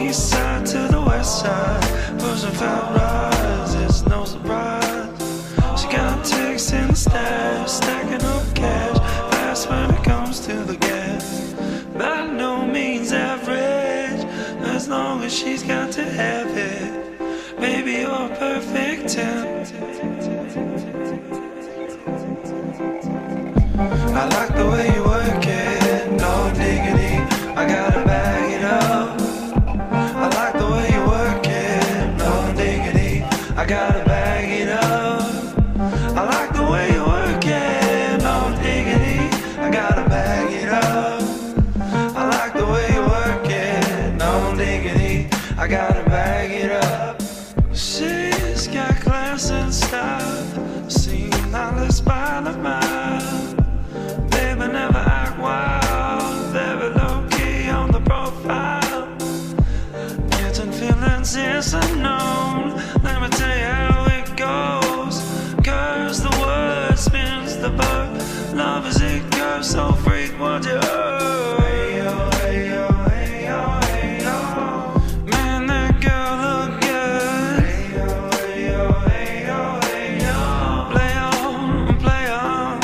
east side to the west side, pushing fat rides, it's no surprise. She got ticks in the stash, stacking up cash, fast when it comes to the gas. By no means average, as long as she's got to have it. Baby, you're a perfect 10. I like the way you work it, no diggity, I gotta bag it up. I like the way you work it, no diggity, I gotta bag it up. I like the way you work it, no diggity, I gotta bag it up. I like the way you work it, no diggity, I gotta bag it up. She's got class and style, seen knowledge by the mile. Baby, never act wild, very low-key on the profile. Getting feelings is unknown, let me tell you how it goes. Curves the word, spins the verb, love is it curves, so freak what you heard. Hey yo, hey yo, hey yo, hey yo. Man, that girl look good. Hey yo, hey yo, hey yo, hey yo. Play on, play on.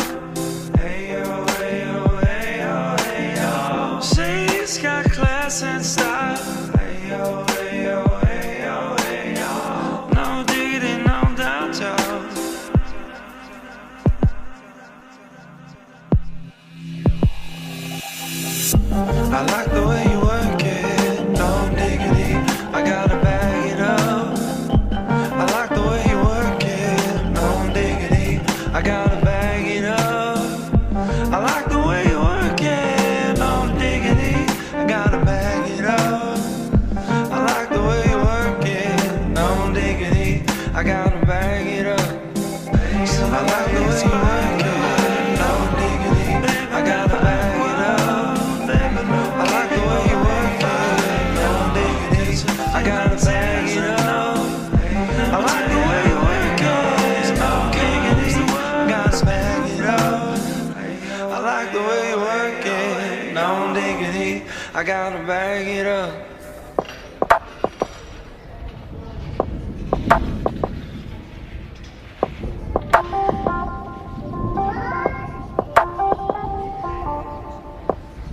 Hey yo, hey yo, hey yo, hey yo. She's got class and style. Hey yo, hey yo, hey yo, hey yo. No diggity, no doubt, y'all. I like the way you work it, no diggity, I gotta bag it up. I like the way you work it, no diggity, I gotta bag it up. I like the way you work it, no diggity, I gotta bag it up. I like the way you work it, no diggity, I gotta bag it up. I like the way you work it, no diggity, I gotta bag it up. I like the way you work it, no diggity, I gotta bag it up. I like the way you work it, no diggity, gotta bag it up. I like the way you work it, no diggity, I gotta bag it up.